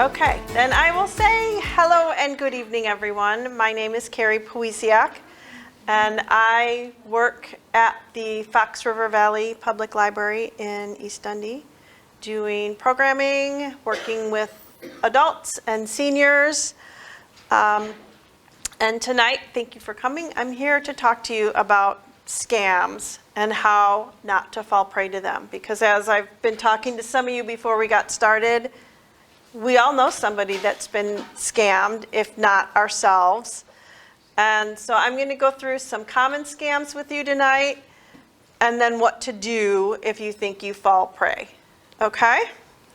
Okay, then I will say hello and good evening, everyone. My name is Carrie Poesiak, and I work at the Fox River Valley Public Library in East Dundee, doing programming, working with adults and seniors. And tonight, thank you for coming. I'm here to talk to you about scams and how not to fall prey to them. Because as I've been talking to some of you before we got started, we all know somebody that's been scammed, if not ourselves. And so I'm going to go through some common scams with you tonight, and then what to do if you think you fall prey. Okay?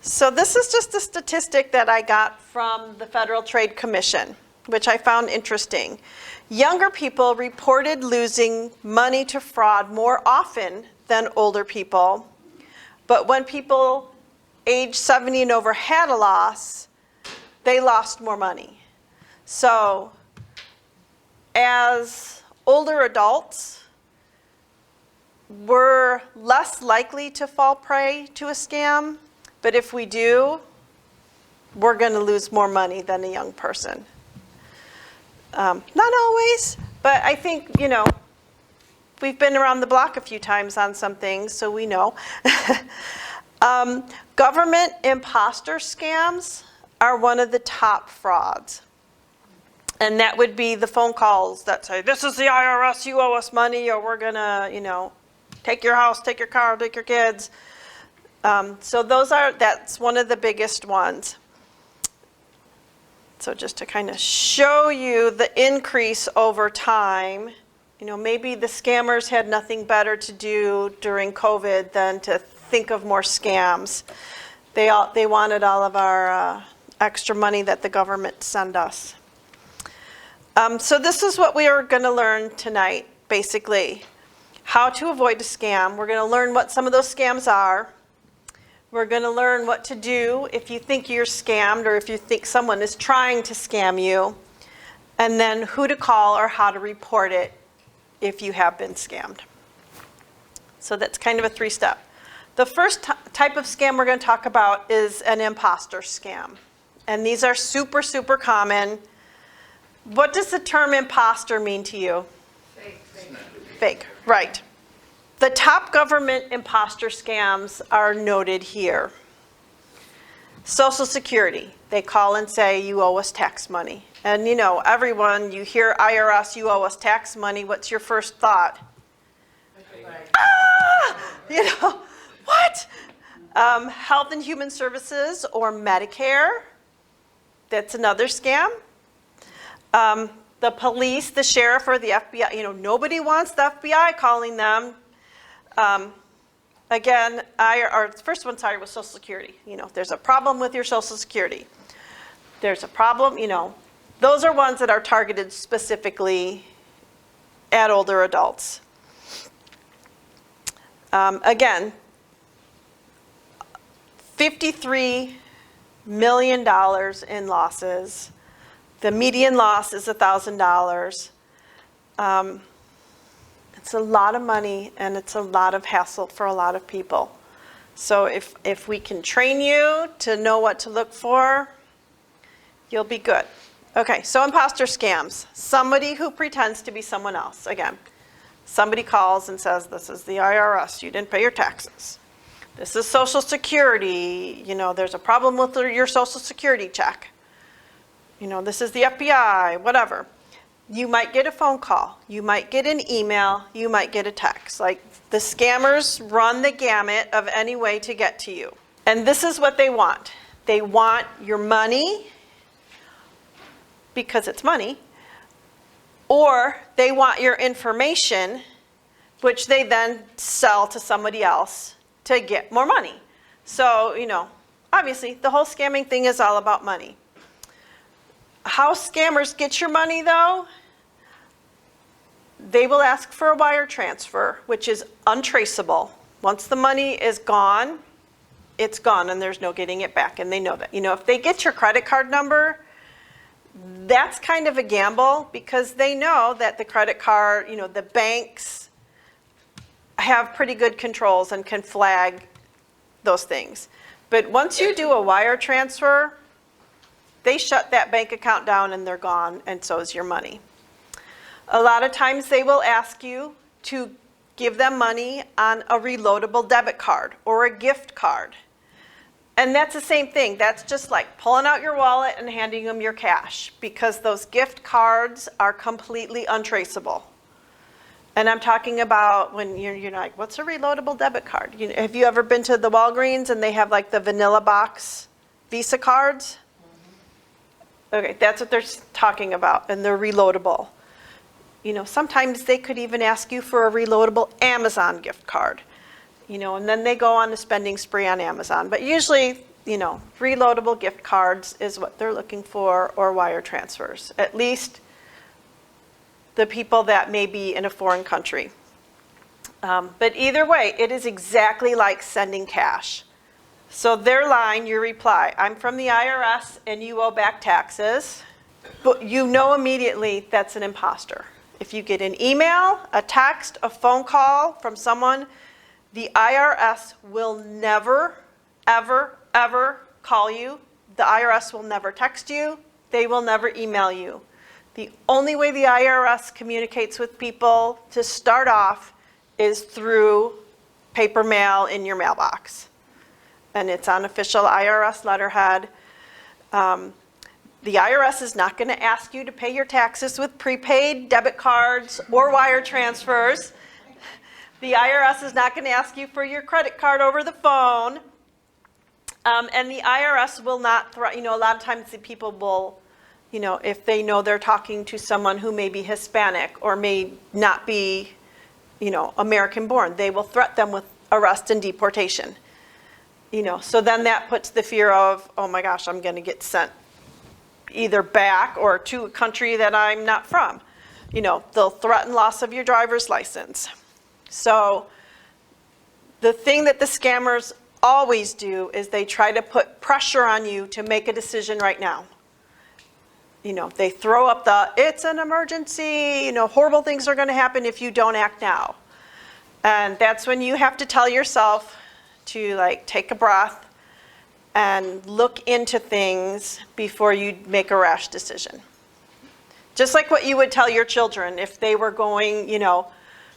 So this is just a statistic that I got from the Federal Trade Commission, which I found interesting. Younger people reported losing money to fraud more often than older people. But when people age 70 and over had a loss, they lost more money. So as older adults, we're less likely to fall prey to a scam. But if we do, we're going to lose more money than a young person. Not always, but I think, we've been around the block a few times on some things, so we know. Government imposter scams are one of the top frauds. And that would be the phone calls that say, this is the IRS, you owe us money, or we're going to, take your house, take your car, take your kids. So that's one of the biggest ones. So just to kind of show you the increase over time, maybe the scammers had nothing better to do during COVID than to think of more scams. They wanted all of our extra money that the government sent us. So this is what we are going to learn tonight, basically. How to avoid a scam. We're going to learn what some of those scams are. We're going to learn what to do if you think you're scammed or if you think someone is trying to scam you. And then who to call or how to report it if you have been scammed. So that's kind of a three-step. The first type of scam we're going to talk about is an imposter scam. And these are super, super common. What does the term imposter mean to you? Fake, right. The top government imposter scams are noted here. Social Security. They call and say, you owe us tax money. And everyone, you hear IRS, you owe us tax money, what's your first thought? What? Health and Human Services or Medicare. That's another scam. The police, the sheriff, or the FBI. Nobody wants the FBI calling them. Again, the first one, was Social Security. If there's a problem with your Social Security, there's a problem, those are ones that are targeted specifically at older adults. Again, $53 million in losses. The median loss is $1,000. It's a lot of money, and it's a lot of hassle for a lot of people. So if we can train you to know what to look for, you'll be good. Okay, so imposter scams. Somebody who pretends to be someone else. Again, somebody calls and says, this is the IRS, you didn't pay your taxes. This is Social Security, there's a problem with your Social Security check. This is the FBI, whatever. You might get a phone call, you might get an email, you might get a text. Like, the scammers run the gamut of any way to get to you. And this is what they want. They want your money, because it's money, or they want your information, which they then sell to somebody else to get more money. So, obviously, the whole scamming thing is all about money. How scammers get your money, though? They will ask for a wire transfer, which is untraceable. Once the money is gone, it's gone, and there's no getting it back, and they know that. If they get your credit card number, that's kind of a gamble, because they know that the credit card, the banks have pretty good controls and can flag those things. But once you do a wire transfer, they shut that bank account down and they're gone, and so is your money. A lot of times they will ask you to give them money on a reloadable debit card or a gift card. And that's the same thing. That's just like pulling out your wallet and handing them your cash, because those gift cards are completely untraceable. And I'm talking about when you're like, what's a reloadable debit card? Have you ever been to the Walgreens and they have like the vanilla box Visa cards? Okay, that's what they're talking about, and they're reloadable. Sometimes they could even ask you for a reloadable Amazon gift card. And then they go on a spending spree on Amazon. But usually, reloadable gift cards is what they're looking for, or wire transfers. At least the people that may be in a foreign country. But either way, it is exactly like sending cash. So their line, your reply, I'm from the IRS and you owe back taxes. But you know immediately that's an imposter. If you get an email, a text, a phone call from someone, the IRS will never, ever, ever call you. The IRS will never text you. They will never email you. The only way the IRS communicates with people to start off is through paper mail in your mailbox. And it's on official IRS letterhead. The IRS is not going to ask you to pay your taxes with prepaid debit cards or wire transfers. The IRS is not going to ask you for your credit card over the phone. And the IRS will not, a lot of times the people will, if they know they're talking to someone who may be Hispanic or may not be, American born, they will threaten them with arrest and deportation. So then that puts the fear of, oh my gosh, I'm going to get sent either back or to a country that I'm not from. They'll threaten loss of your driver's license. So the thing that the scammers always do is they try to put pressure on you to make a decision right now. They throw up it's an emergency, horrible things are going to happen if you don't act now. And that's when you have to tell yourself to take a breath and look into things before you make a rash decision. Just like what you would tell your children if they were going,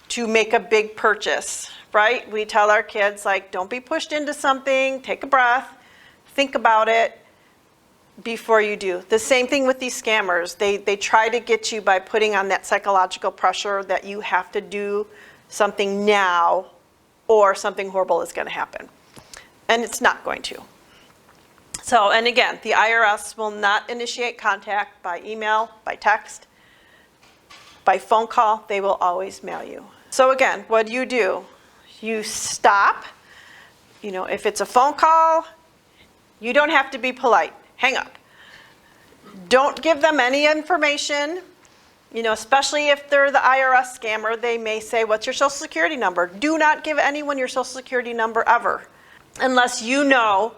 to make a big purchase, right? We tell our kids, don't be pushed into something, take a breath, think about it before you do. The same thing with these scammers. They try to get you by putting on that psychological pressure that you have to do something now or something horrible is going to happen. And it's not going to. So, and again, the IRS will not initiate contact by email, by text, by phone call. They will always mail you. So again, what do? You stop. If it's a phone call, you don't have to be polite. Hang up. Don't give them any information. Especially if they're the IRS scammer, they may say, what's your social security number? Do not give anyone your social security number ever, unless you know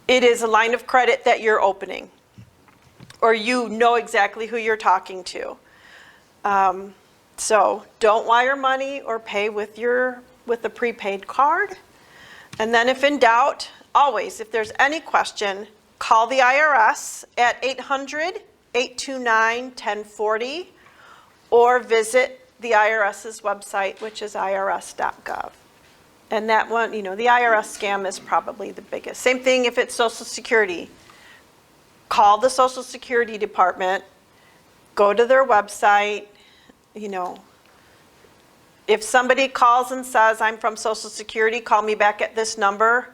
it is a line of credit that you're opening, or you know exactly who you're talking to. So don't wire money or pay with a prepaid card. And then if in doubt, always, if there's any question, call the IRS at 800-829-1040 or visit the IRS's website, which is irs.gov. And that one, the IRS scam is probably the biggest. Same thing if it's Social Security. Call the Social Security Department, go to their website. If somebody calls and says, I'm from Social Security, call me back at this number,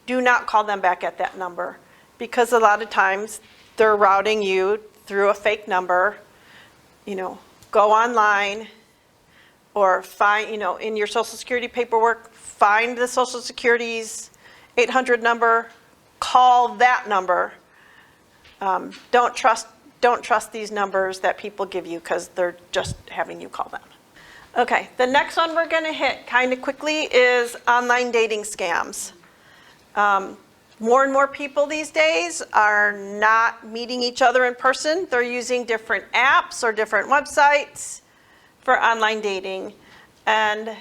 do not call them back at that number, because a lot of times they're routing you through a fake number. Go online or find, in your Social Security paperwork, find the Social Security's 800 number, call that number. Don't trust these numbers that people give you, because they're just having you call them. Okay, the next one we're going to hit kind of quickly is online dating scams. More and more people these days are not meeting each other in person. They're using different apps or different websites for online dating. And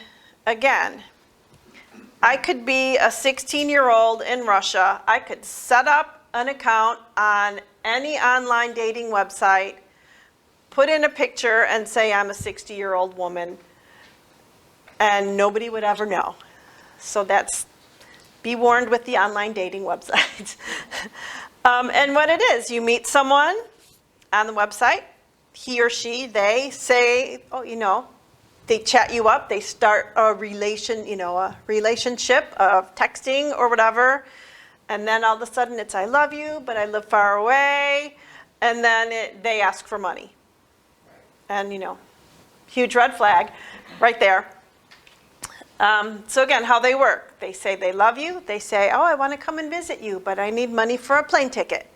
again, I could be a 16-year-old in Russia. I could set up an account on any online dating website, put in a picture and say I'm a 60-year-old woman, and nobody would ever know. So be warned with the online dating websites. And what it is, you meet someone on the website, he or she, they say, they chat you up, they start a relationship of texting or whatever, and then all of a sudden it's I love you, but I live far away, and then they ask for money. And huge red flag right there. So again, how they work. They say they love you. They say, oh, I want to come and visit you, but I need money for a plane ticket.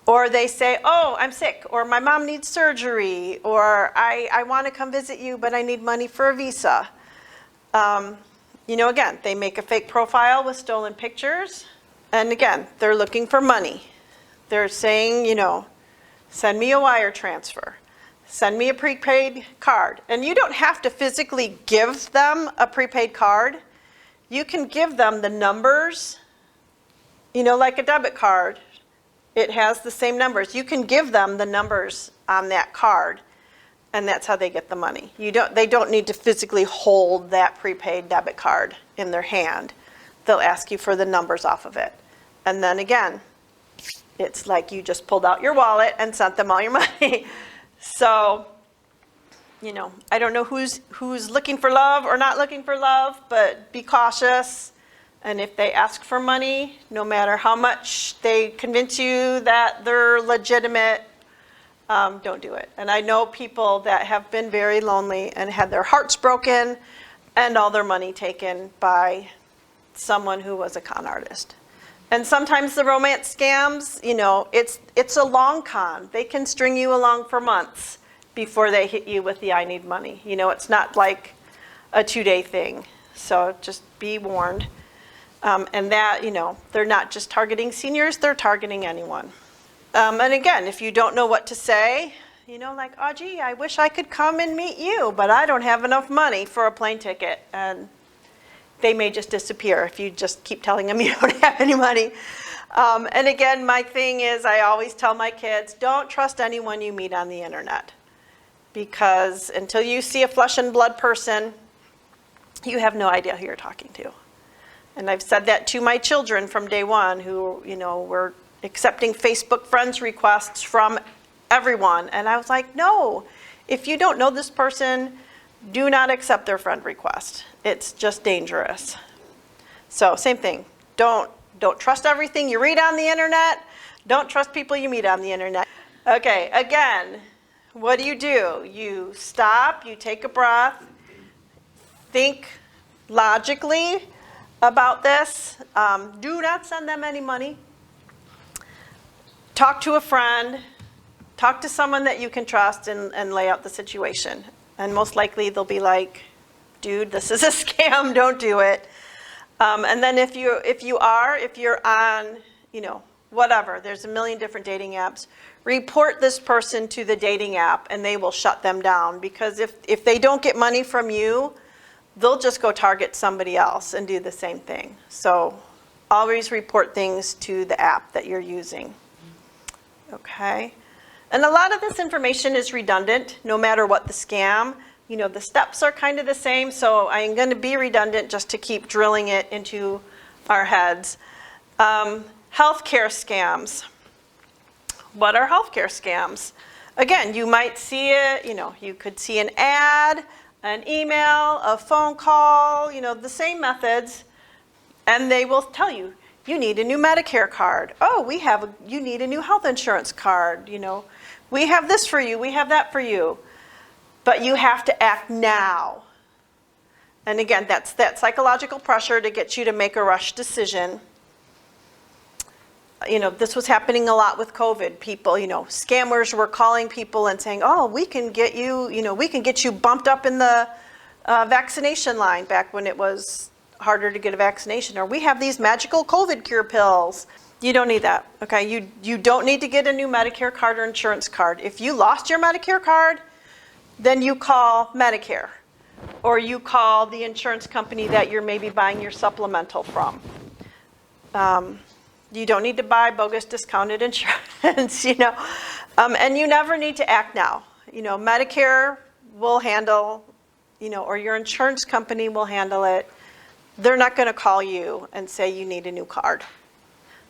Or they say, oh, I'm sick, or my mom needs surgery, or I want to come visit you, but I need money for a visa. Again, they make a fake profile with stolen pictures. And again, they're looking for money. They're saying, send me a wire transfer. Send me a prepaid card. And you don't have to physically give them a prepaid card. You can give them the numbers, like a debit card. It has the same numbers. You can give them the numbers on that card, and that's how they get the money. They don't need to physically hold that prepaid debit card in their hand. They'll ask you for the numbers off of it. And then again, it's like you just pulled out your wallet and sent them all your money. So, I don't know who's looking for love or not looking for love, but be cautious. And if they ask for money, no matter how much they convince you that they're legitimate, don't do it. And I know people that have been very lonely and had their hearts broken and all their money taken by someone who was a con artist. And sometimes the romance scams, it's a long con. They can string you along for months before they hit you with the I need money. It's not like a 2-day thing. So just be warned. And that, they're not just targeting seniors, they're targeting anyone. And again, if you don't know what to say, like, oh, gee, I wish I could come and meet you, but I don't have enough money for a plane ticket. And they may just disappear if you just keep telling them you don't have any money. And again, my thing is I always tell my kids, don't trust anyone you meet on the internet. Because until you see a flesh and blood person, you have no idea who you're talking to. And I've said that to my children from day one who, were accepting Facebook friends requests from everyone. And I was like, no, if you don't know this person, do not accept their friend request. It's just dangerous. So same thing. Don't trust everything you read on the internet. Don't trust people you meet on the internet. Okay, again, what do? You stop, you take a breath, think logically about this. Do not send them any money. Talk to a friend. Talk to someone that you can trust and lay out the situation. And most likely they'll be like, dude, this is a scam, don't do it. And then if you're on, whatever, there's a million different dating apps, report this person to the dating app and they will shut them down. Because if they don't get money from you, they'll just go target somebody else and do the same thing. So always report things to the app that you're using. Okay. And a lot of this information is redundant, no matter what the scam. The steps are kind of the same, so I'm going to be redundant just to keep drilling it into our heads. Healthcare scams. What are healthcare scams? Again, you might see it, you could see an ad, an email, a phone call, the same methods, and they will tell you, you need a new Medicare card. Oh, you need a new health insurance card, We have this for you, we have that for you. But you have to act now. And again, that's that psychological pressure to get you to make a rush decision. This was happening a lot with COVID. People, scammers were calling people and saying, oh, we can get you bumped up in the vaccination line back when it was harder to get a vaccination. Or we have these magical COVID cure pills. You don't need that, okay? You don't need to get a new Medicare card or insurance card. If you lost your Medicare card, then you call Medicare. Or you call the insurance company that you're maybe buying your supplemental from. You don't need to buy bogus discounted insurance, and you never need to act now. Medicare will handle, or your insurance company will handle it. They're not going to call you and say you need a new card.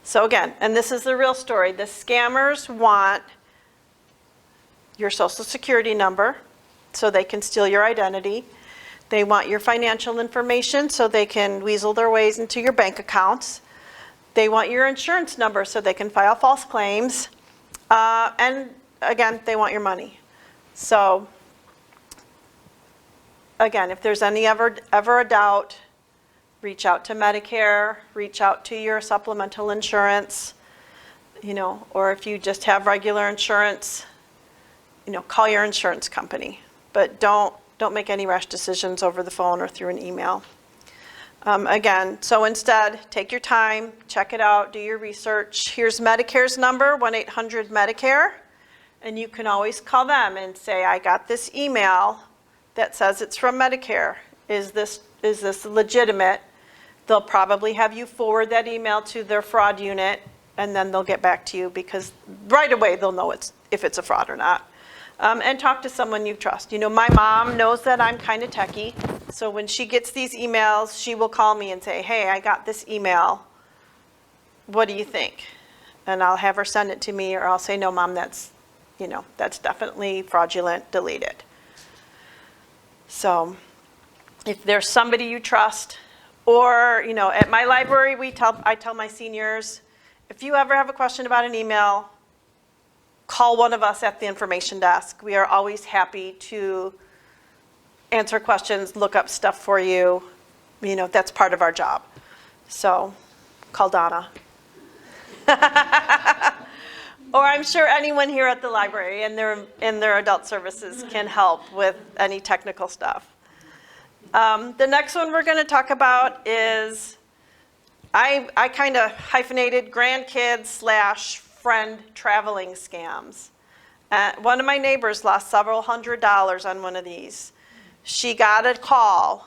So again, and this is the real story, the scammers want your social security number so they can steal your identity. They want your financial information so they can weasel their ways into your bank accounts. They want your insurance number so they can file false claims. And again, they want your money. So again, if there's ever a doubt, reach out to Medicare, reach out to your supplemental insurance, or if you just have regular insurance, call your insurance company. But don't make any rash decisions over the phone or through an email. Again, so instead, take your time, check it out, do your research. Here's Medicare's number, 1-800-MEDICARE, and you can always call them and say, I got this email that says it's from Medicare. Is this legitimate? They'll probably have you forward that email to their fraud unit, and then they'll get back to you because right away they'll know if it's a fraud or not. And talk to someone you trust. My mom knows that I'm kind of techie, so when she gets these emails, she will call me and say, hey, I got this email. What do you think? And I'll have her send it to me, or I'll say, no, Mom, that's definitely fraudulent, delete it. So if there's somebody you trust, or, at my library, I tell my seniors, if you ever have a question about an email, call one of us at the information desk. We are always happy to answer questions, look up stuff for you. That's part of our job. So call Donna. Or I'm sure anyone here at the library and their adult services can help with any technical stuff. The next one we're going to talk about is, I kind of hyphenated grandkids / friend traveling scams. One of my neighbors lost several $100s on one of these. She got a call,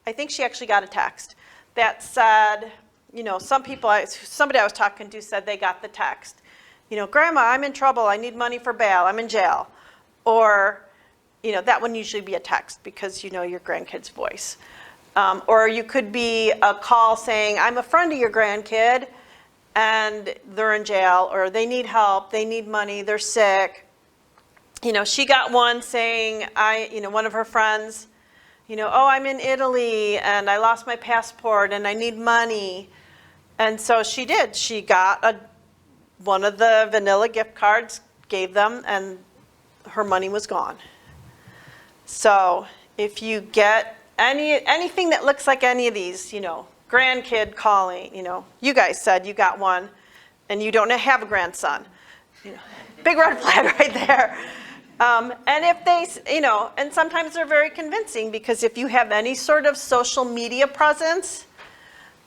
I think she actually got a text, that said, somebody I was talking to said they got the text. Grandma, I'm in trouble, I need money for bail, I'm in jail. Or, that would usually be a text because your grandkid's voice. Or you could be a call saying, I'm a friend of your grandkid, and they're in jail, or they need help, they need money, they're sick. She got one saying, one of her friends, oh, I'm in Italy, and I lost my passport, and I need money. And so she did. She got one of the vanilla gift cards, gave them, and her money was gone. So if you get anything that looks like any of these, grandkid calling, you guys said you got one and you don't have a grandson. Big red flag right there. And if they, and sometimes they're very convincing because if you have any sort of social media presence,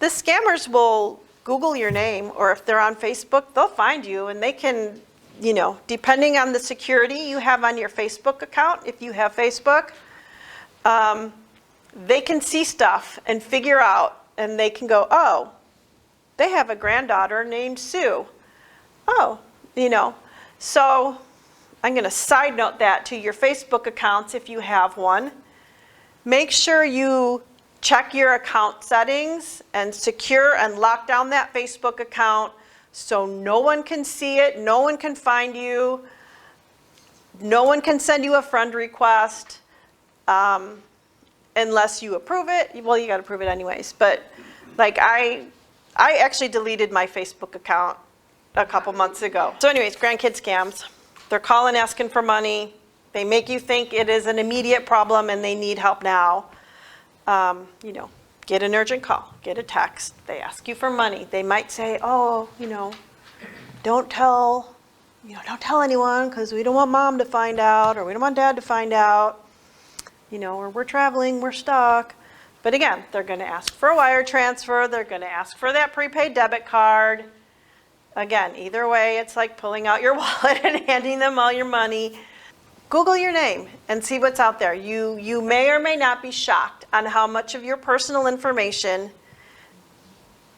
the scammers will Google your name, or if they're on Facebook, they'll find you and they can, depending on the security you have on your Facebook account, if you have Facebook, they can see stuff and figure out. And they can go, oh, they have a granddaughter named Sue. Oh, So I'm going to side note that to your Facebook accounts if you have one. Make sure you check your account settings and secure and lock down that Facebook account so no one can see it, no one can find you, no one can send you a friend request. Unless you approve it. Well, you got to approve it anyways. But I actually deleted my Facebook account a couple months ago. So anyways, grandkid scams. They're calling asking for money. They make you think it is an immediate problem and they need help now. Get an urgent call, get a text. They ask you for money. They might say, oh, don't tell anyone because we don't want Mom to find out, or we don't want Dad to find out. Or we're traveling, we're stuck. But again, they're going to ask for a wire transfer. They're going to ask for that prepaid debit card. Again, either way, it's like pulling out your wallet and handing them all your money. Google your name and see what's out there. You may or may not be shocked on how much of your personal information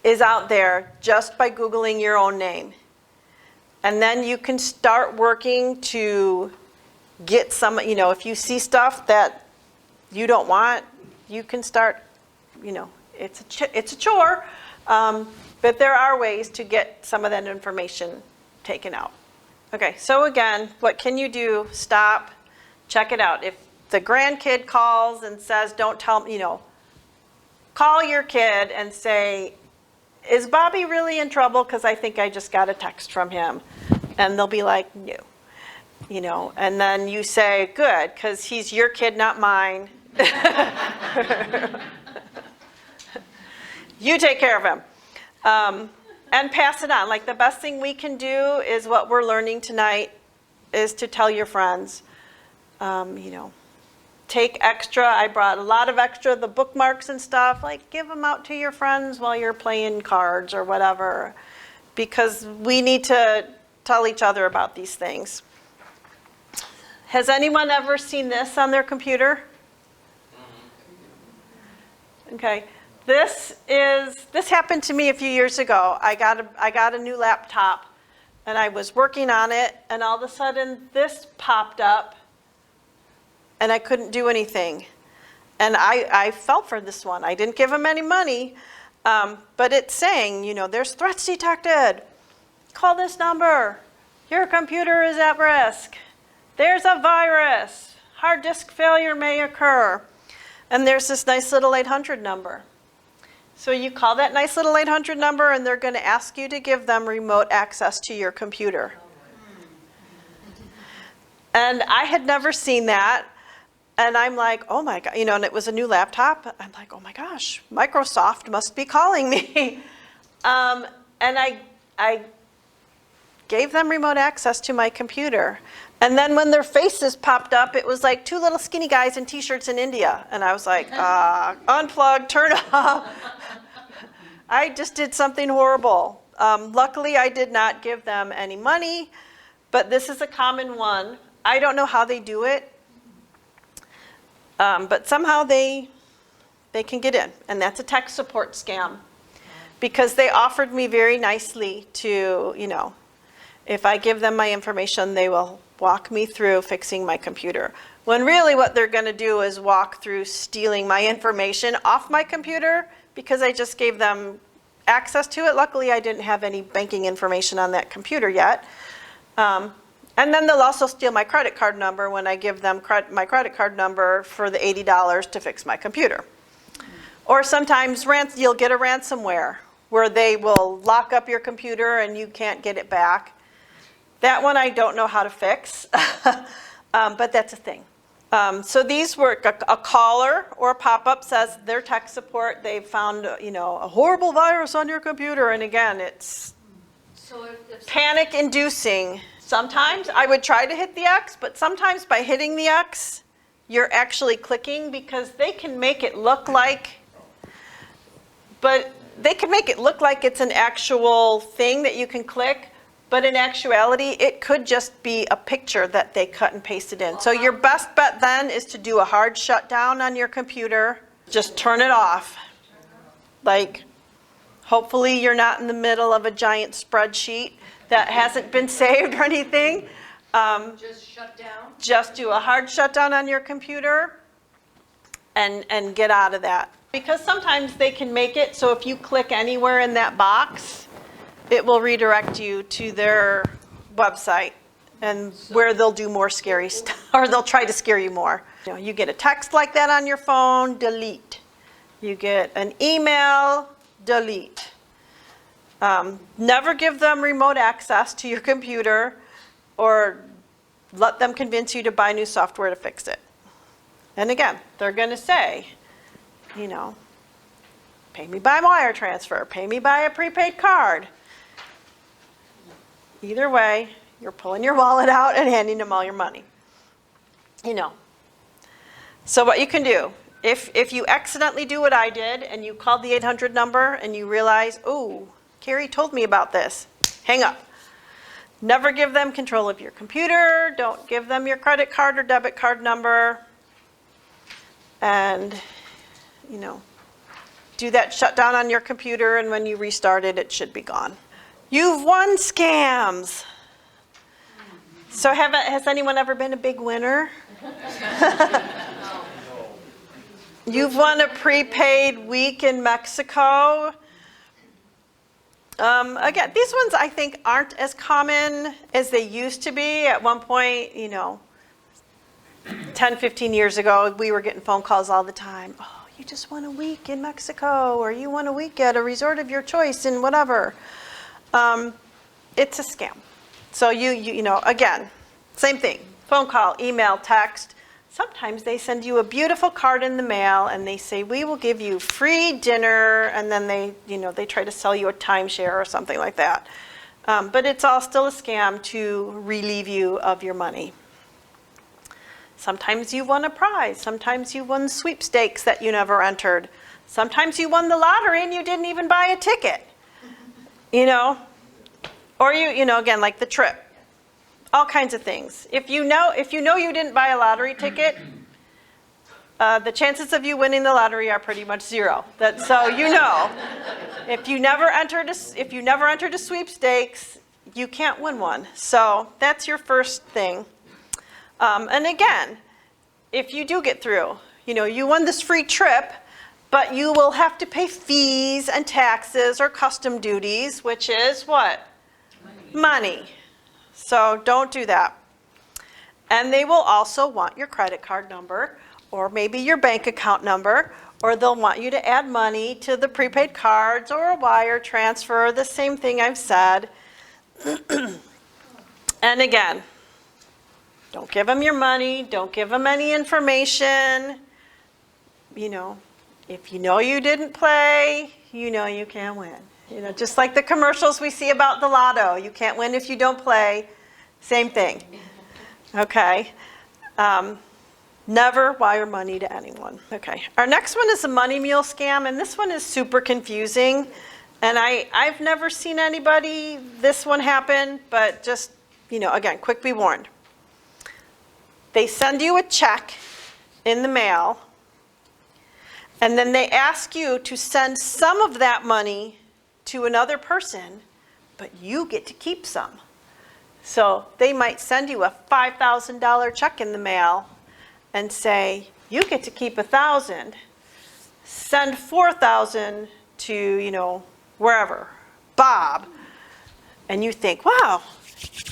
is out there just by Googling your own name. And then you can start working to get some, if you see stuff that you don't want, you can start, it's a chore, but there are ways to get some of that information taken out. Okay, so again, what can you do? Stop, check it out. If the grandkid calls and says, don't tell me, call your kid and say, is Bobby really in trouble? Because I think I just got a text from him. And they'll be like, no. And then you say, good, because he's your kid, not mine. You take care of him. And pass it on. Like the best thing we can do is what we're learning tonight is to tell your friends, take extra. I brought a lot of extra, the bookmarks and stuff, like give them out to your friends while you're playing cards or whatever, because we need to tell each other about these things. Has anyone ever seen this on their computer? Okay. This happened to me a few years ago. I got a new laptop and I was working on it and all of a sudden this popped up and I couldn't do anything. And I fell for this one. I didn't give them any money, but it's saying, there's threats detected. Call this number. Your computer is at risk. There's a virus. Hard disk failure may occur. And there's this nice little 800 number. So you call that nice little 800 number and they're going to ask you to give them remote access to your computer. And I had never seen that. And I'm like, oh my God, and it was a new laptop. I'm like, oh my gosh, Microsoft must be calling me. And I gave them remote access to my computer. And then when their faces popped up, it was like two little skinny guys in t-shirts in India. And I was like, unplug, turn off. I just did something horrible. Luckily, I did not give them any money, but this is a common one. I don't know how they do it, but somehow they can get in. And that's a tech support scam because they offered me very nicely to, if I give them my information, they will walk me through fixing my computer. When really what they're going to do is walk through stealing my information off my computer because I just gave them access to it. Luckily, I didn't have any banking information on that computer yet. And then they'll also steal my credit card number when I give them my credit card number for the $80 to fix my computer. Or sometimes you'll get a ransomware where they will lock up your computer and you can't get it back. That one I don't know how to fix, but that's a thing. So these work. A caller or a pop-up says their tech support, they've found a horrible virus on your computer, and again, it's panic-inducing. Sometimes I would try to hit the X, but sometimes by hitting the X, you're actually clicking because they can make it look like, it's an actual thing that you can click. But in actuality, it could just be a picture that they cut and pasted in. So your best bet then is to do a hard shutdown on your computer. Just turn it off. Like, hopefully you're not in the middle of a giant spreadsheet that hasn't been saved or anything. Just shut down? Just do a hard shutdown on your computer and get out of that. Because sometimes they can make it so if you click anywhere in that box, it will redirect you to their website and where they'll do more scary stuff, or they'll try to scare you more. You get a text like that on your phone, delete. You get an email, delete. Never give them remote access to your computer or let them convince you to buy new software to fix it. And again, they're going to say, pay me by wire transfer, pay me by a prepaid card. Either way, you're pulling your wallet out and handing them all your money. So what you can do, if you accidentally do what I did and you called the 800 number and you realize, oh, Carrie told me about this, hang up. Never give them control of your computer. Don't give them your credit card or debit card number. And, do that shutdown on your computer, and when you restart it, it should be gone. You've won scams. So has anyone ever been a big winner? You've won a prepaid week in Mexico. Again, these ones I think aren't as common as they used to be. At one point, 10, 15 years ago, we were getting phone calls all the time. Oh, you just won a week in Mexico, or you won a week at a resort of your choice and whatever. It's a scam. So again, same thing. Phone call, email, text. Sometimes they send you a beautiful card in the mail and they say, we will give you free dinner, and then they try to sell you a timeshare or something like that. But it's all still a scam to relieve you of your money. Sometimes you won a prize. Sometimes you won sweepstakes that you never entered. Sometimes you won the lottery and you didn't even buy a ticket. Or again, like the trip. All kinds of things. If you know you didn't buy a lottery ticket, the chances of you winning the lottery are pretty much zero. If you never entered a sweepstakes, you can't win one. So that's your first thing. And again, if you do get through, you won this free trip, but you will have to pay fees and taxes or custom duties, which is what? Money. So don't do that. And they will also want your credit card number, or maybe your bank account number, or they'll want you to add money to the prepaid cards or a wire transfer, the same thing I've said. And again, don't give them your money, don't give them any information. If you didn't play, you can't win. Just like the commercials we see about the lotto. You can't win if you don't play. Same thing. Okay. Never wire money to anyone. Okay. Our next one is a money mule scam, and this one is super confusing. And I've never seen this one happen, but just, again, quick be warned. They send you a check in the mail, and then they ask you to send some of that money to another person, but you get to keep some. So they might send you a $5,000 check in the mail and say, you get to keep $1,000. Send $4,000 to, wherever, Bob. And you think, wow,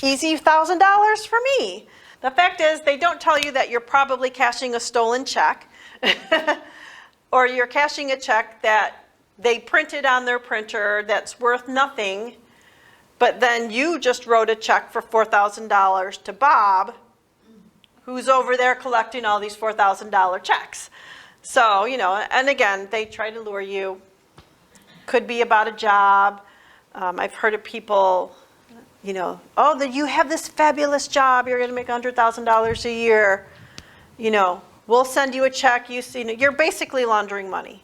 easy $1,000 for me. The fact is, they don't tell you that you're probably cashing a stolen check or you're cashing a check that they printed on their printer that's worth nothing, but then you just wrote a check for $4,000 to Bob, who's over there collecting all these $4,000 checks. So, and again, they try to lure you. Could be about a job. I've heard of people, oh, you have this fabulous job, you're going to make $100,000 a year. We'll send you a check. You're basically laundering money.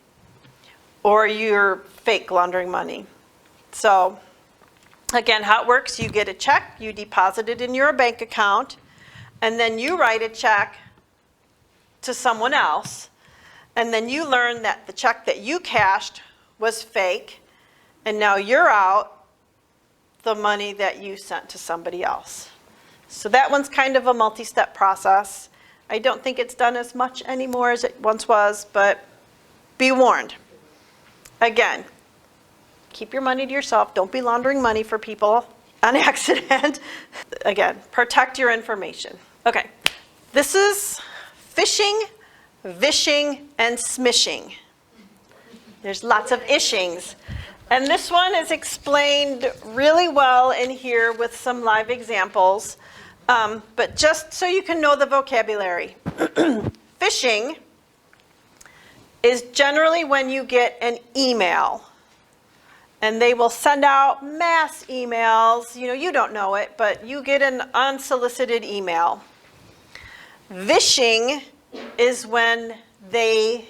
Or you're fake laundering money. So, again, how it works, you get a check, you deposit it in your bank account, and then you write a check to someone else, and then you learn that the check that you cashed was fake, and now you're out the money that you sent to somebody else. So that one's kind of a multi-step process. I don't think it's done as much anymore as it once was, but be warned. Again, keep your money to yourself. Don't be laundering money for people on accident. Again, protect your information. Okay, this is phishing, vishing, and smishing. There's lots of ishings. And this one is explained really well in here with some live examples. But just so you can know the vocabulary. Phishing is generally when you get an email. And they will send out mass emails. You don't know it, but you get an unsolicited email. Vishing is when they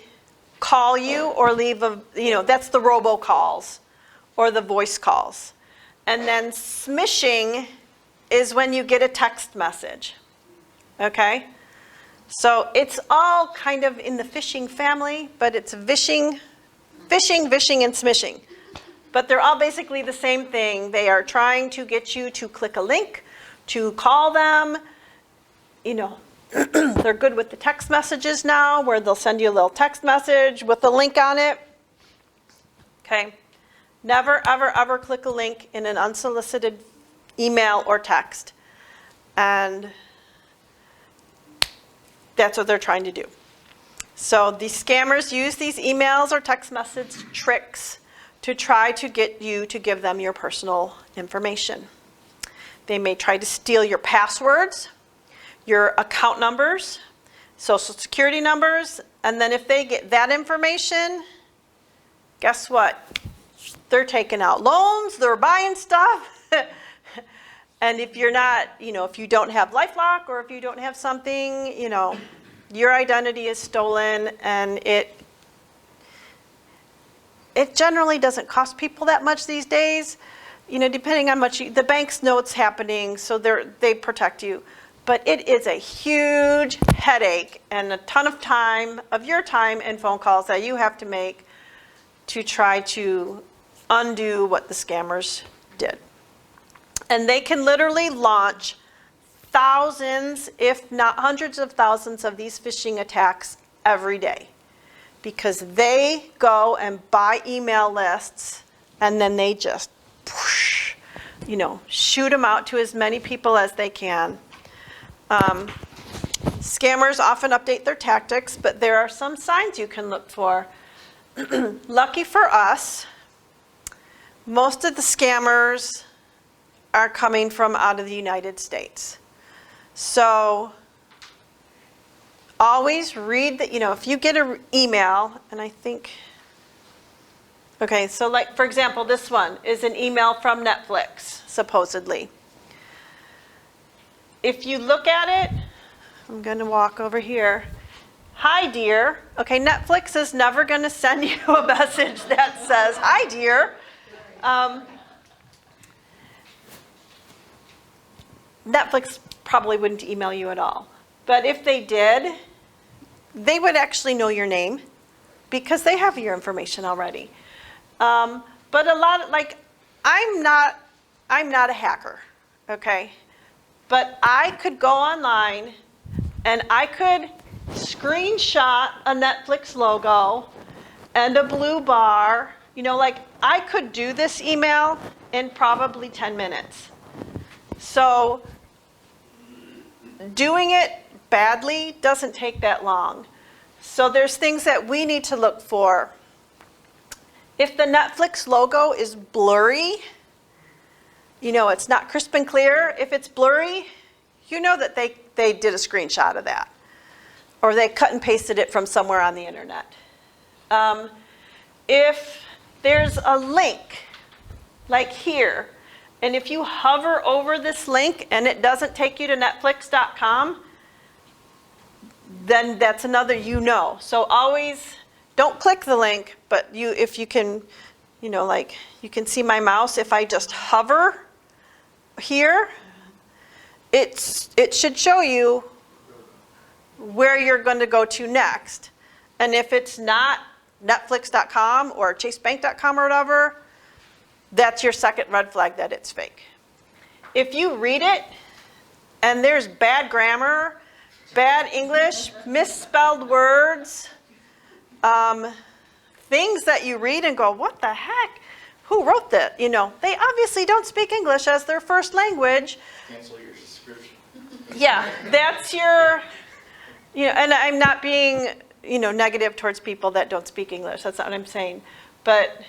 call you or leave that's the robocalls or the voice calls. And then smishing is when you get a text message. Okay? So it's all kind of in the phishing family, but it's vishing phishing, vishing, and smishing. But they're all basically the same thing. They are trying to get you to click a link, to call them. You know, they're good with the text messages now, where they'll send you a little text message with a link on it. Okay? Never, ever, ever click a link in an unsolicited email or text. And that's what they're trying to do. So these scammers use these emails or text message tricks to try to get you to give them your personal information. They may try to steal your passwords, your account numbers, social security numbers, and then if they get that information, guess what? They're taking out loans, they're buying stuff. And if you're not, if you don't have LifeLock or if you don't have something, your identity is stolen, and it generally doesn't cost people that much these days, depending on much the banks know it's happening, so they protect you. But it is a huge headache and a ton of time, of your time and phone calls that you have to make to try to undo what the scammers did. And they can literally launch thousands, if not hundreds of thousands of these phishing attacks every day, because they go and buy email lists and then they just, shoot them out to as many people as they can. Scammers often update their tactics, but there are some signs you can look for. Lucky for us, most of the scammers are coming from out of the United States. So always read the, if you get an email, and I think, okay, so like, for example, this one is an email from Netflix, supposedly. If you look at it, I'm going to walk over here. Hi, dear. Okay, Netflix is never going to send you a message that says, hi, dear. Netflix probably wouldn't email you at all. But if they did, they would actually know your name because they have your information already. But a lot of, I'm not a hacker, okay? But I could go online and I could screenshot a Netflix logo and a blue bar. I could do this email in probably 10 minutes. So doing it badly doesn't take that long. So there's things that we need to look for. If the Netflix logo is blurry, it's not crisp and clear. If it's blurry, that they did a screenshot of that. Or they cut and pasted it from somewhere on the internet. If there's a link, like here, and if you hover over this link and it doesn't take you to Netflix.com, then that's another So always don't click the link, but if you can, you can see my mouse. If I just hover here, it should show you where you're going to go to next. And if it's not Netflix.com or ChaseBank.com or whatever, that's your second red flag that it's fake. If you read it and there's bad grammar, bad English, misspelled words, things that you read and go, what the heck? Who wrote that? They obviously don't speak English as their first language. Cancel your subscription. Yeah, that's your, and I'm not being, negative towards people that don't speak English. That's not what I'm saying. But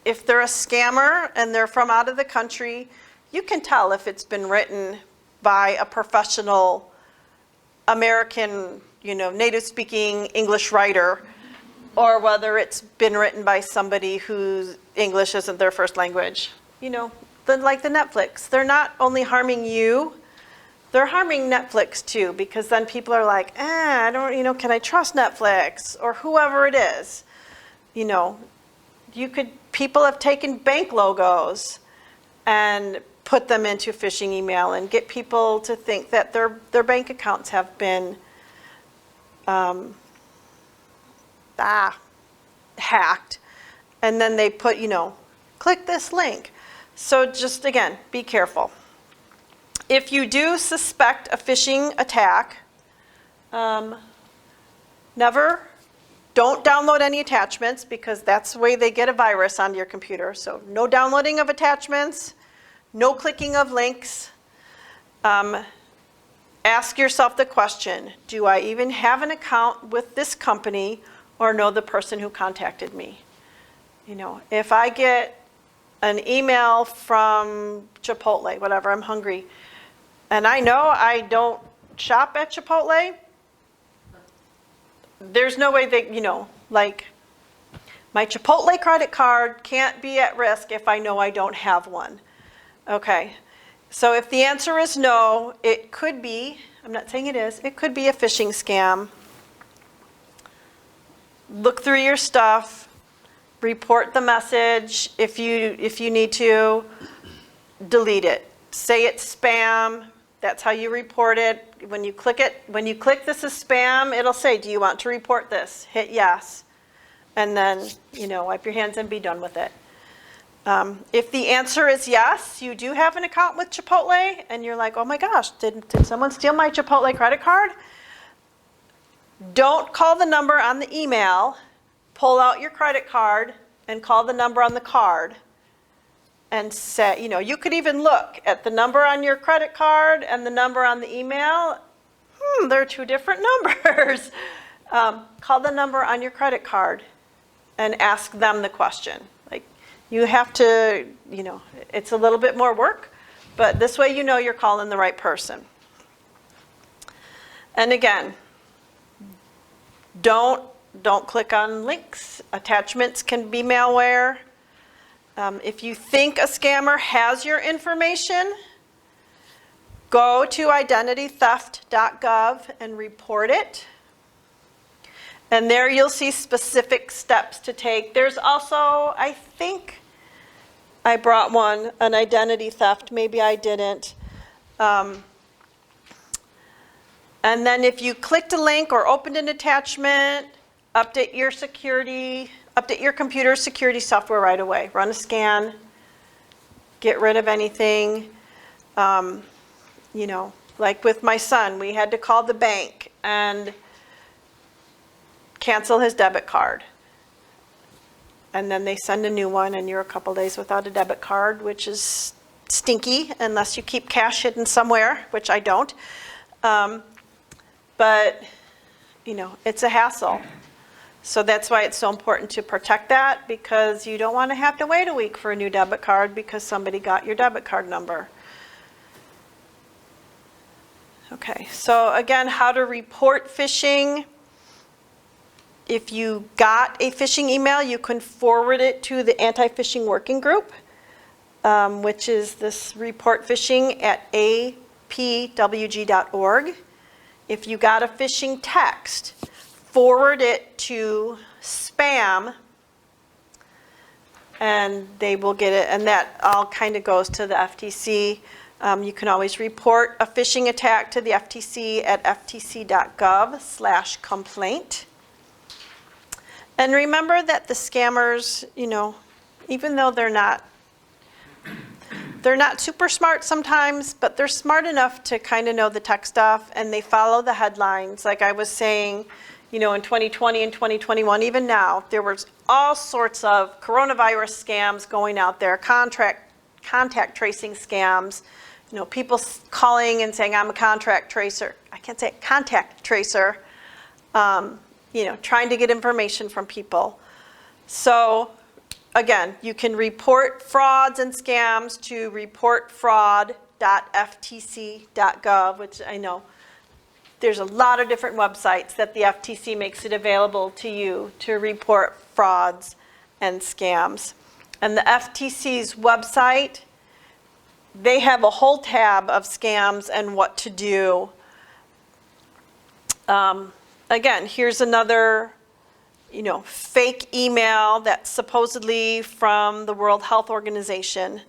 if they're a scammer and they're from out of the country, you can tell if it's been written by a professional American, native-speaking English writer, or whether it's been written by somebody whose English isn't their first language. Like the Netflix. They're not only harming you, they're harming Netflix too, because then people are like, I don't, can I trust Netflix? Or whoever it is. People have taken bank logos and put them into phishing email and get people to think that their bank accounts have been hacked. And then they put, click this link. So just, again, be careful. If you do suspect a phishing attack, don't download any attachments, because that's the way they get a virus onto your computer. So no downloading of attachments, no clicking of links. Ask yourself the question, do I even have an account with this company or know the person who contacted me? If I get an email from Chipotle, whatever, I'm hungry, and I know I don't shop at Chipotle, there's no way that, like, my Chipotle credit card can't be at risk if I know I don't have one. Okay, so if the answer is no, it could be, I'm not saying it is, it could be a phishing scam. Look through your stuff, report the message. If you need to, delete it. Say it's spam. That's how you report it. When you click this is spam, it'll say, do you want to report this? Hit yes. And then, wipe your hands and be done with it. If the answer is yes, you do have an account with Chipotle, and you're like, oh my gosh, did someone steal my Chipotle credit card? Don't call the number on the email. Pull out your credit card and call the number on the card. And say, you could even look at the number on your credit card and the number on the email. They're two different numbers. Call the number on your credit card and ask them the question. Like, you have to, it's a little bit more work, but this way you're calling the right person. And again, don't click on links. Attachments can be malware. If you think a scammer has your information, go to identitytheft.gov and report it. And there you'll see specific steps to take. There's also, I think I brought an identity theft. Maybe I didn't. And then if you clicked a link or opened an attachment, update your computer security software right away. Run a scan, get rid of anything. Like with my son, we had to call the bank and cancel his debit card. And then they send a new one, and you're a couple days without a debit card, which is stinky unless you keep cash hidden somewhere, which I don't. But, it's a hassle. So that's why it's so important to protect that, because you don't want to have to wait a week for a new debit card because somebody got your debit card number. Okay, so again, how to report phishing. If you got a phishing email, you can forward it to the Anti-Phishing Working Group, which is this report phishing at apwg.org. If you got a phishing text, forward it to spam, and they will get it. And that all kind of goes to the FTC. You can always report a phishing attack to the FTC at ftc.gov/complaint. And remember that the scammers, even though they're not super smart sometimes, but they're smart enough to kind of know the tech stuff, and they follow the headlines. Like I was saying, in 2020 and 2021, even now, there was all sorts of coronavirus scams going out there, contact tracing scams, people calling and saying, I'm a contact tracer. I can't say contact tracer, trying to get information from people. So again, you can report frauds and scams to reportfraud.ftc.gov, which I know there's a lot of different websites that the FTC makes it available to you to report frauds and scams. And the FTC's website, they have a whole tab of scams and what to do. Again, here's another, fake email that's supposedly from the World Health Organization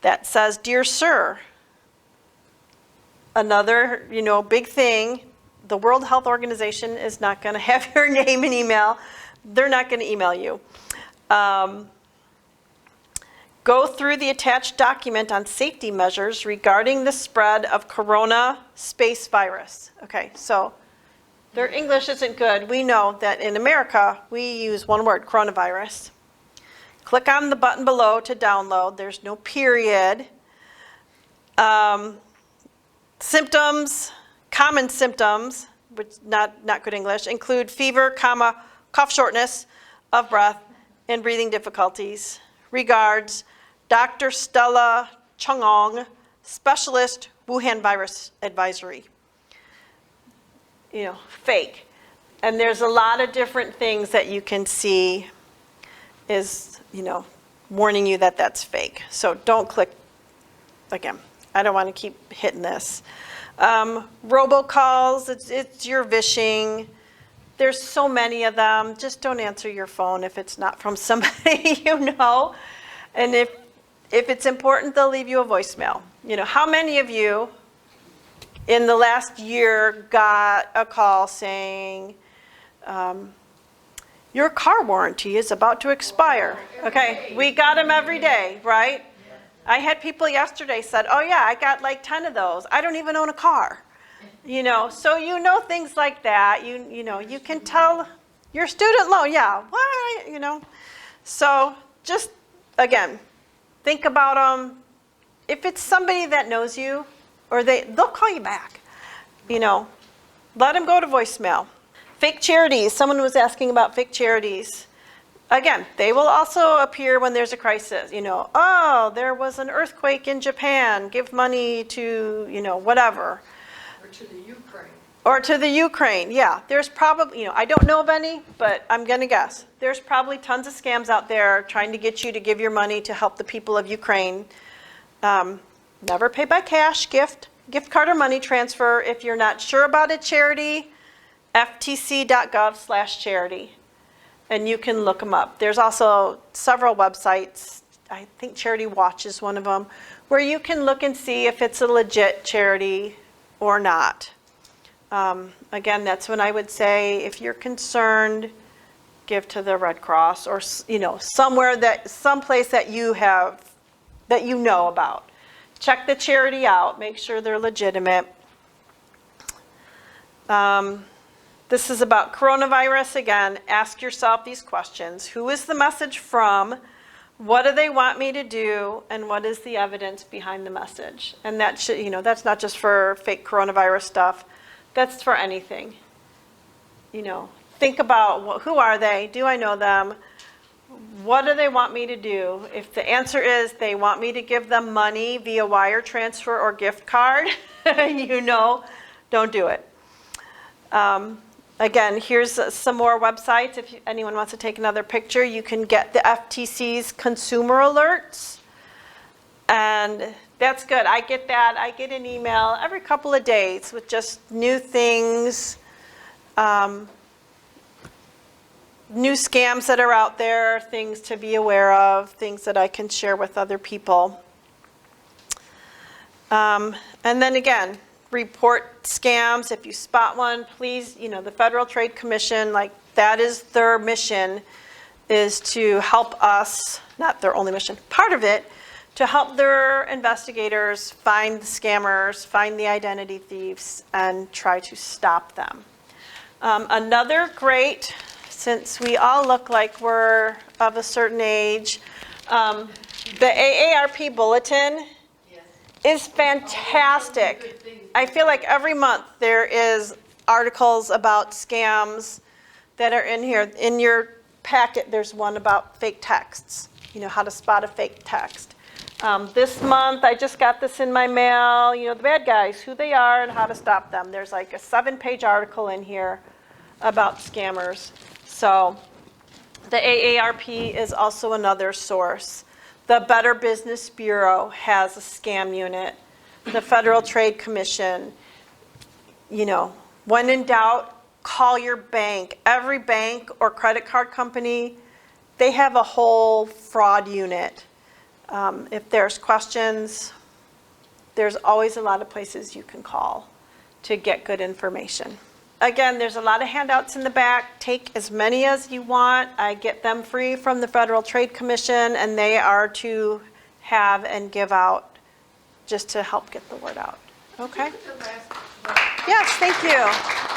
that says, Dear Sir, another, big thing, the World Health Organization is not going to have your name and email. They're not going to email you. Go through the attached document on safety measures regarding the spread of corona space virus. Okay, so their English isn't good. We know that in America, we use one word, coronavirus. Click on the button below to download. There's no period. Symptoms, common symptoms, which not good English, include fever, cough, shortness of breath, and breathing difficulties. Regards, Dr. Stella Chungong, Specialist, Wuhan Virus Advisory. Fake. And there's a lot of different things that you can see is, warning you that that's fake. So don't click, again, I don't want to keep hitting this. Robocalls, it's your vishing. There's so many of them. Just don't answer your phone if it's not from somebody you know. And if it's important, they'll leave you a voicemail. How many of you in the last year got a call saying, your car warranty is about to expire? Okay, we got them every day, right? I had people yesterday said, oh yeah, I got like 10 of those. I don't even own a car. So things like that. You can tell your student loan, yeah, why, So just, again, think about them. If it's somebody that knows you, or they'll call you back, let them go to voicemail. Fake charities, someone was asking about fake charities. Again, they will also appear when there's a crisis. Oh, there was an earthquake in Japan, give money to, whatever. Or to the Ukraine. Or to the Ukraine, yeah. There's probably, I don't know of any, but I'm going to guess. There's probably tons of scams out there trying to get you to give your money to help the people of Ukraine. Never pay by cash, gift card or money transfer. If you're not sure about a charity, ftc.gov/charity. And you can look them up. There's also several websites, I think Charity Watch is one of them, where you can look and see if it's a legit charity or not. Again, that's when I would say, if you're concerned, give to the Red Cross or someplace that you know about. Check the charity out. Make sure they're legitimate. This is about coronavirus. Again, ask yourself these questions. Who is the message from? What do they want me to do? And what is the evidence behind the message? And that should, that's not just for fake coronavirus stuff. That's for anything. Think about who are they? Do I know them? What do they want me to do? If the answer is they want me to give them money via wire transfer or gift card, don't do it. Again, here's some more websites. If anyone wants to take another picture, you can get the FTC's consumer alerts. And that's good. I get that. I get an email every couple of days with just new things, new scams that are out there, things to be aware of, things that I can share with other people. And then again, report scams. If you spot one, please, the Federal Trade Commission, that is their mission, is to help us, not their only mission, part of it, to help their investigators find the scammers, find the identity thieves, and try to stop them. Another great, since we all look like we're of a certain age, the AARP Bulletin is fantastic. I feel like every month there is articles about scams that are in here. In your packet, there's one about fake texts, how to spot a fake text. This month, I just got this in my mail, the bad guys, who they are and how to stop them. There's like a 7-page article in here about scammers. So the AARP is also another source. The Better Business Bureau has a scam unit. The Federal Trade Commission, when in doubt, call your bank. Every bank or credit card company, they have a whole fraud unit. If there's questions, there's always a lot of places you can call to get good information. again, there's a lot of handouts in the back. Take as many as you want. I get them free from the Federal Trade Commission, and they are to have and give out just to help get the word out. Okay? The last- Yes, thank you.